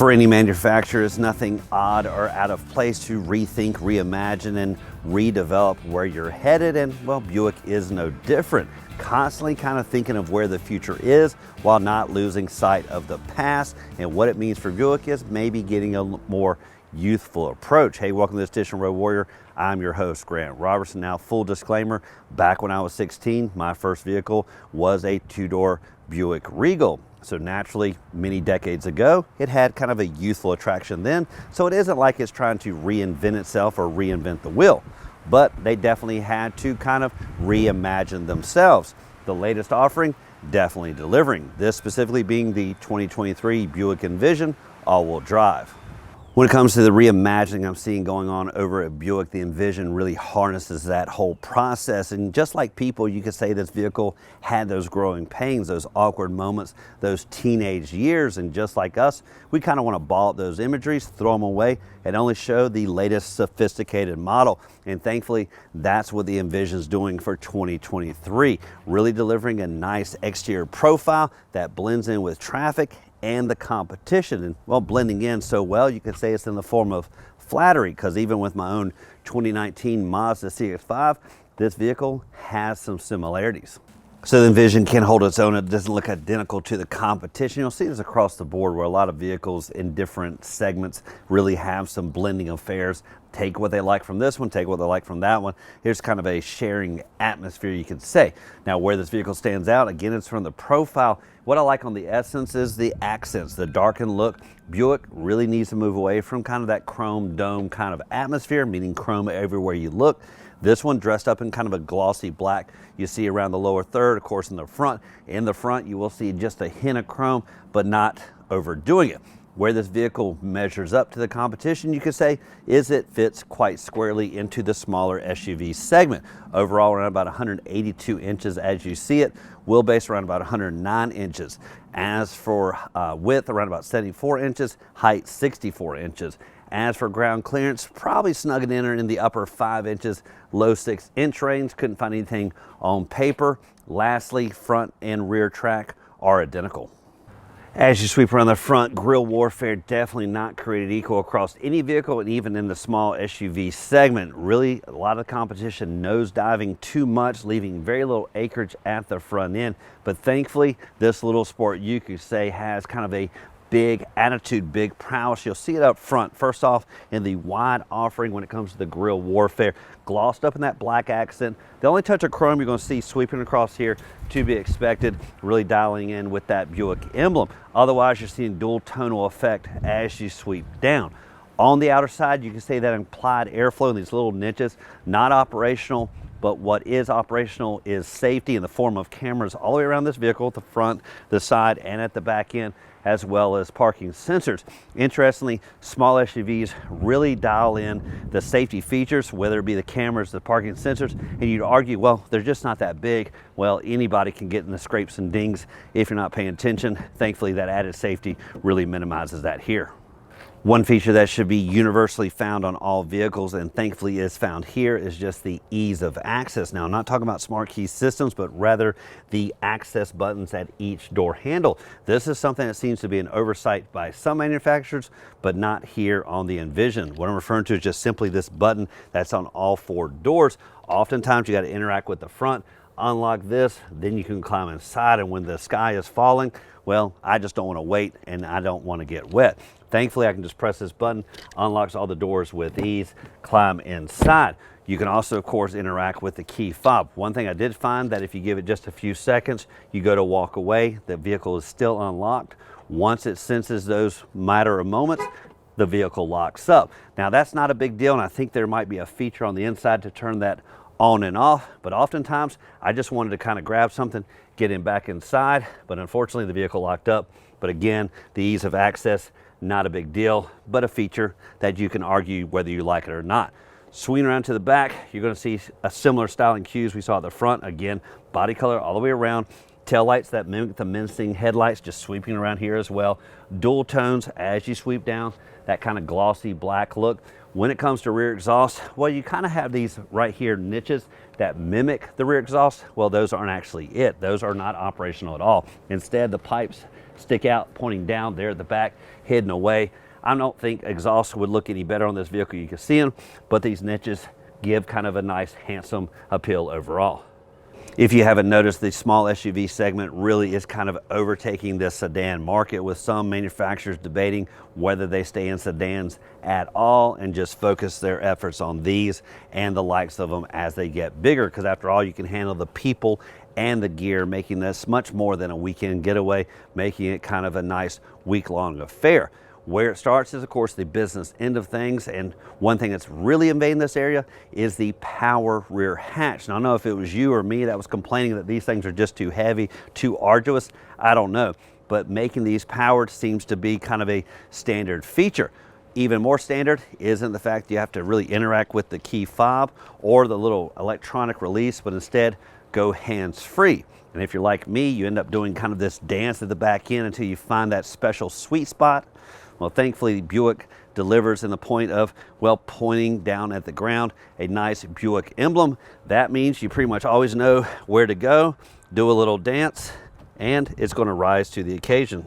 For any manufacturer, it's nothing odd or out of place to rethink, reimagine, and redevelop where you're headed, and well, Buick is no different. Constantly kind of thinking of where the future is while not losing sight of the past, and what it means for Buick is maybe getting a more youthful approach. Hey, welcome to this edition of Road Warrior. I'm your host, Grant Roberson. Now, full disclaimer, back when I was 16, my first vehicle was a two-door Buick Regal. So naturally, many decades ago, it had kind of a youthful attraction then, so it isn't like it's trying to reinvent itself or reinvent the wheel, but they definitely had to kind of reimagine themselves. The latest offering, definitely delivering. This specifically being the 2023 Buick Envision all-wheel drive. When it comes to the reimagining I'm seeing going on over at Buick, the Envision really harnesses that whole process. And just like people, you could say this vehicle had those growing pains, those awkward moments, those teenage years. And just like us, we kind of want to ball up those imageries, throw them away, and only show the latest sophisticated model. And thankfully, that's what the Envision is doing for 2023. Really delivering a nice exterior profile that blends in with traffic and the competition, and well, blending in so well you could say it's in the form of flattery, because even with my own 2019 Mazda CX-5, this vehicle has some similarities. So the Envision can hold its own. It doesn't look identical to the competition. You'll see this across the board where a lot of vehicles in different segments really have some blending affairs. Take what they like from this one, take what they like from that one. Here's kind of a sharing atmosphere, you could say. Now, where this vehicle stands out, again, it's from the profile. What I like on the Essence is the accents, the darkened look. Buick really needs to move away from kind of that chrome dome kind of atmosphere, meaning chrome everywhere you look. This one dressed up in kind of a glossy black. You see around the lower third, of course, in the front. In the front, you will see just a hint of chrome, but not overdoing it. Where this vehicle measures up to the competition, you could say, is it fits quite squarely into the smaller SUV segment. Overall, around about 182 inches as you see it. Wheelbase around about 109 inches. As for width, around about 74 inches. Height, 64 inches. As for ground clearance, probably snugging in the upper 5 inches, low 6-inch range. Couldn't find anything on paper. Lastly, front and rear track are identical. As you sweep around the front, grille warfare definitely not created equal across any vehicle, and even in the small SUV segment. Really, a lot of competition nosediving too much, leaving very little acreage at the front end. But thankfully, this little sport, you could say, has kind of a big attitude, big prowess. You'll see it up front. First off, in the wide offering when it comes to the grille warfare, glossed up in that black accent. The only touch of chrome you're going to see sweeping across here to be expected, really dialing in with that Buick emblem. Otherwise, you're seeing dual tonal effect as you sweep down. On the outer side, you can see that implied airflow in these little niches, not operational. But what is operational is safety in the form of cameras all the way around this vehicle, at the front, the side, and at the back end, as well as parking sensors. Interestingly, small SUVs really dial in the safety features, whether it be the cameras, the parking sensors, and you'd argue, well, they're just not that big. Well, anybody can get in the scrapes and dings if you're not paying attention. Thankfully, that added safety really minimizes that here. One feature that should be universally found on all vehicles, and thankfully is found here, is just the ease of access. Now, I'm not talking about smart key systems, but rather the access buttons at each door handle. This is something that seems to be an oversight by some manufacturers, but not here on the Envision. What I'm referring to is just simply this button that's on all four doors. Oftentimes, you got to interact with the front, unlock this, then you can climb inside, and when the sky is falling, well, I just don't want to wait and I don't want to get wet. Thankfully, I can just press this button, unlocks all the doors with ease, climb inside. You can also, of course, interact with the key fob. One thing I did find, that if you give it just a few seconds, you go to walk away, the vehicle is still unlocked. Once it senses those matter of moments, the vehicle locks up. Now, that's not a big deal, and I think there might be a feature on the inside to turn that on and off, but oftentimes I just wanted to kind of grab something, get him back inside, but unfortunately the vehicle locked up. But again, the ease of access, not a big deal, but a feature that you can argue whether you like it or not. Swinging around to the back, you're going to see a similar styling cues we saw at the front. Again, body color all the way around. Tail lights that mimic the mincing headlights, just sweeping around here as well. Dual tones as you sweep down, that kind of glossy black look. When it comes to rear exhaust, well, you kind of have these right here niches that mimic the rear exhaust. Well, those aren't actually it. Those are not operational at all. Instead, the pipes stick out, pointing down there at the back, hidden away. I don't think exhaust would look any better on this vehicle. You can see them, but these niches give kind of a nice, handsome appeal overall. If you haven't noticed, the small SUV segment really is kind of overtaking the sedan market, with some manufacturers debating whether they stay in sedans at all and just focus their efforts on these and the likes of them as they get bigger, because after all, you can handle the people and the gear, making this much more than a weekend getaway, making it kind of a nice week-long affair. Where it starts is, of course, the business end of things, and one thing that's really invading this area is the power rear hatch. Now, I don't know if it was you or me that was complaining that these things are just too heavy, too arduous. I don't know, but making these powered seems to be kind of a standard feature. Even more standard isn't the fact you have to really interact with the key fob or the little electronic release, but instead go hands-free. And if you're like me, you end up doing kind of this dance at the back end until you find that special sweet spot. Well, thankfully, Buick delivers in the point of, well, pointing down at the ground, a nice Buick emblem. That means you pretty much always know where to go, do a little dance, and it's going to rise to the occasion.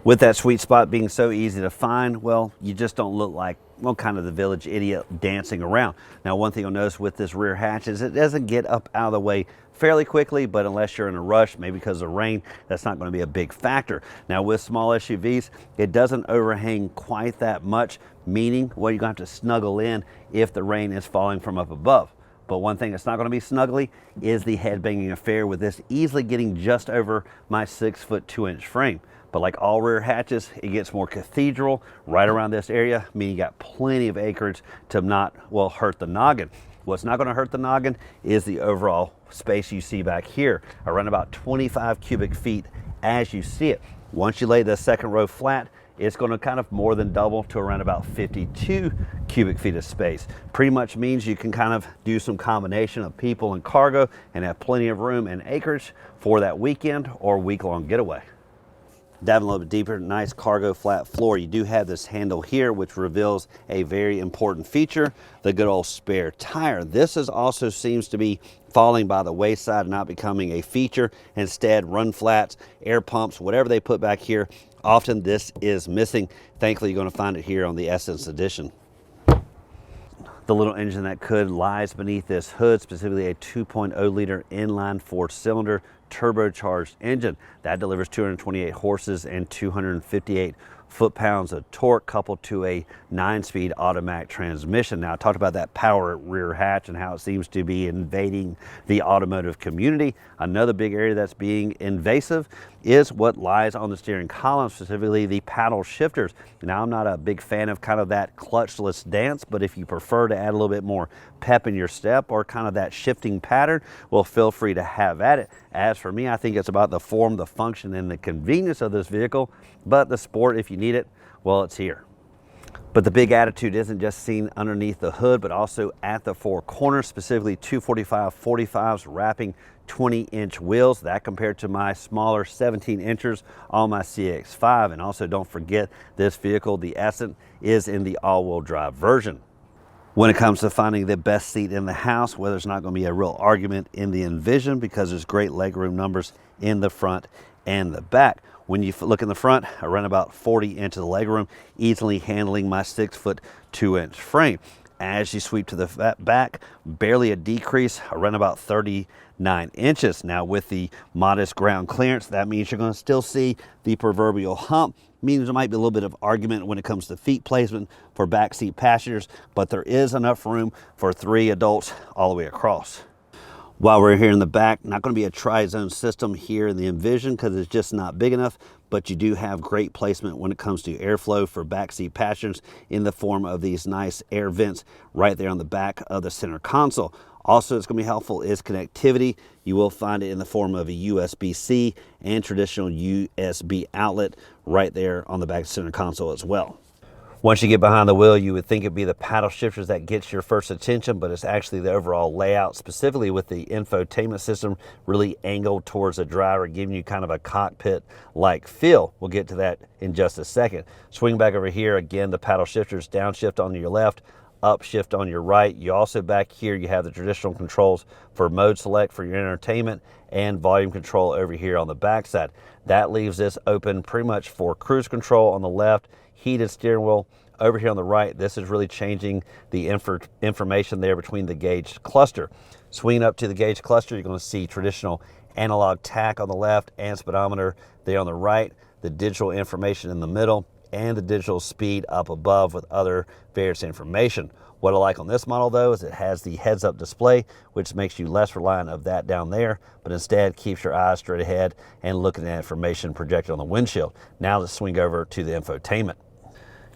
With that sweet spot being so easy to find, well, you just don't look like, well, kind of the village idiot dancing around. Now, one thing you'll notice with this rear hatch is it doesn't get up out of the way fairly quickly, but unless you're in a rush, maybe because of rain, that's not going to be a big factor. Now, with small SUVs, it doesn't overhang quite that much, meaning, well, you're going to have to snuggle in if the rain is falling from up above. But one thing that's not going to be snuggly is the head-banging affair with this easily getting just over my 6'2" frame. But like all rear hatches, it gets more cathedral right around this area, meaning you got plenty of acreage to not, well, hurt the noggin. What's not going to hurt the noggin is the overall space you see back here, around about 25 cubic feet as you see it. Once you lay the second row flat, it's going to kind of more than double to around about 52 cubic feet of space. Pretty much means you can kind of do some combination of people and cargo and have plenty of room and acreage for that weekend or week-long getaway. Diving a little bit deeper, nice cargo flat floor. You do have this handle here, which reveals a very important feature, the good old spare tire. This also seems to be falling by the wayside, not becoming a feature. Instead, run flats, air pumps, whatever they put back here, often this is missing. Thankfully, you're going to find it here on the Essence Edition. The little engine that could lies beneath this hood, specifically a 2.0 liter inline 4-cylinder turbocharged engine that delivers 228 horses and 258 foot-pounds of torque, coupled to a 9-speed automatic transmission. Now, I talked about that power rear hatch and how it seems to be invading the automotive community. Another big area that's being invasive is what lies on the steering column, specifically the paddle shifters. Now, I'm not a big fan of kind of that clutchless dance, but if you prefer to add a little bit more pep in your step or kind of that shifting pattern, well, feel free to have at it. As for me, I think it's about the form, the function, and the convenience of this vehicle, but the sport, if you need it, well, it's here. But the big attitude isn't just seen underneath the hood, but also at the four corners, specifically 245/45s wrapping 20-inch wheels. That compared to my smaller 17 inchers on my CX-5. And also don't forget, this vehicle, the Essence, is in the all-wheel drive version. When it comes to finding the best seat in the house, well, there's not going to be a real argument in the Envision because there's great legroom numbers in the front and the back. When you look in the front, I run about 40 inches of legroom, easily handling my 6'2" frame. As you sweep to the back, barely a decrease, I run about 39 inches. Now, with the modest ground clearance, that means you're going to still see the proverbial hump. Means there might be a little bit of argument when it comes to feet placement for backseat passengers, but there is enough room for 3 adults all the way across. While we're here in the back, not going to be a tri-zone system here in the Envision because it's just not big enough, but you do have great placement when it comes to airflow for backseat passengers in the form of these nice air vents right there on the back of the center console. Also, it's going to be helpful is connectivity. You will find it in the form of a USB-C and traditional USB outlet right there on the back center console as well. Once you get behind the wheel, you would think it'd be the paddle shifters that gets your first attention, but it's actually the overall layout, specifically with the infotainment system really angled towards the driver, giving you kind of a cockpit-like feel. We'll get to that in just a second. Swing back over here, again, the paddle shifters, downshift on your left, upshift on your right. You also back here, you have the traditional controls for mode select for your entertainment and volume control over here on the backside. That leaves this open pretty much for cruise control on the left, heated steering wheel. Over here on the right, this is really changing the information there between the gauge cluster. Swinging up to the gauge cluster, you're going to see traditional analog tach on the left and speedometer there on the right, the digital information in the middle, and the digital speed up above with other various information. What I like on this model though is it has the heads-up display, which makes you less reliant of that down there, but instead keeps your eyes straight ahead and looking at information projected on the windshield. Now let's swing over to the infotainment.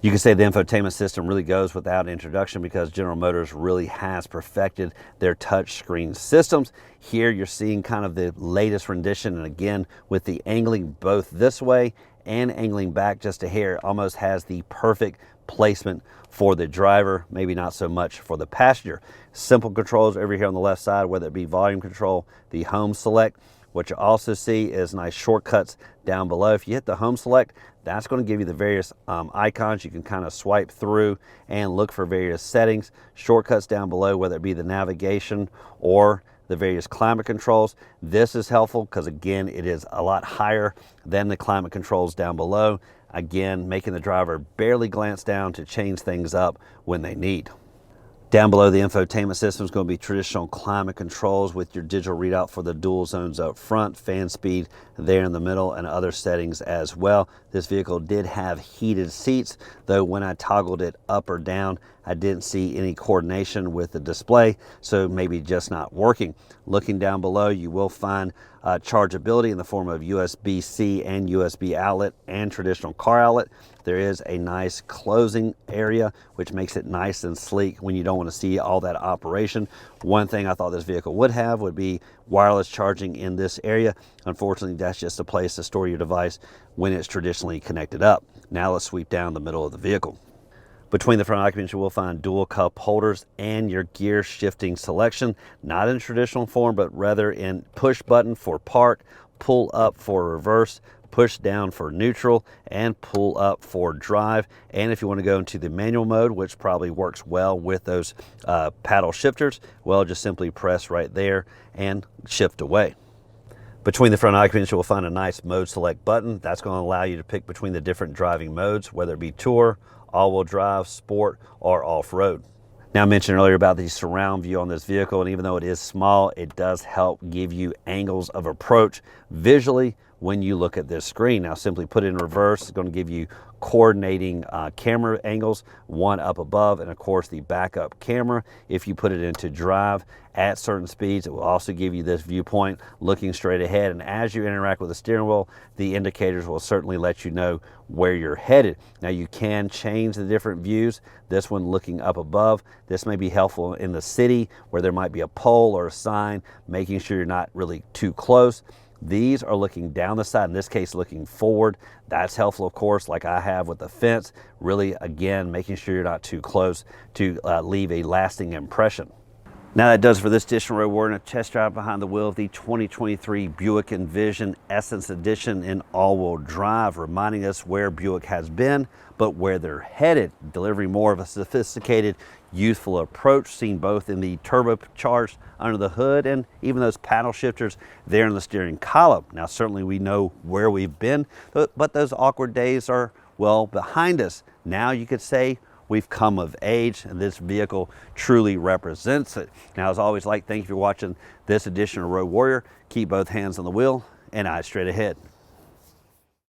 You can say the infotainment system really goes without introduction because General Motors really has perfected their touchscreen systems. Here you're seeing kind of the latest rendition, and again, with the angling both this way and angling back just a hair, almost has the perfect placement for the driver, maybe not so much for the passenger. Simple controls over here on the left side, whether it be volume control, the home select. What you also see is nice shortcuts down below. If you hit the home select, that's going to give you the various icons. You can kind of swipe through and look for various settings. Shortcuts down below, whether it be the navigation or the various climate controls. This is helpful because again, it is a lot higher than the climate controls down below. Again, making the driver barely glance down to change things up when they need. Down below the infotainment system is going to be traditional climate controls with your digital readout for the dual zones up front, fan speed there in the middle, and other settings as well. This vehicle did have heated seats, though when I toggled it up or down, I didn't see any coordination with the display, so maybe just not working. Looking down below, you will find chargeability in the form of USB-C and USB outlet and traditional car outlet. There is a nice closing area, which makes it nice and sleek when you don't want to see all that operation. One thing I thought this vehicle would have would be wireless charging in this area. Unfortunately, that's just a place to store your device when it's traditionally connected up. Now let's sweep down the middle of the vehicle. Between the front occupants, you will find dual cup holders and your gear shifting selection, not in traditional form, but rather in push button for park, pull up for reverse, push down for neutral, and pull up for drive. And if you want to go into the manual mode, which probably works well with those paddle shifters, well, just simply press right there and shift away. Between the front occupants, you will find a nice mode select button. That's going to allow you to pick between the different driving modes, whether it be tour, all-wheel drive, sport, or off-road. Now, I mentioned earlier about the surround view on this vehicle, and even though it is small, it does help give you angles of approach visually when you look at this screen. Now, simply put it in reverse, it's going to give you coordinating camera angles, one up above, and of course the backup camera. If you put it into drive at certain speeds, it will also give you this viewpoint looking straight ahead, and as you interact with the steering wheel, the indicators will certainly let you know where you're headed. Now, you can change the different views. This one looking up above, this may be helpful in the city where there might be a pole or a sign, making sure you're not really too close. These are looking down the side, in this case looking forward. That's helpful, of course, like I have with the fence, really, again, making sure you're not too close to leave a lasting impression. Now that does for this edition where we're in a test drive behind the wheel of the 2023 Buick Envision Essence Edition in all-wheel drive, reminding us where Buick has been, but where they're headed, delivering more of a sophisticated, youthful approach, seen both in the turbocharged under the hood and even those paddle shifters there in the steering column. Now, certainly we know where we've been, but those awkward days are well behind us. Now you could say we've come of age, and this vehicle truly represents it. Now, as always, thank you for watching this edition of Road Warrior. Keep both hands on the wheel and eyes straight ahead.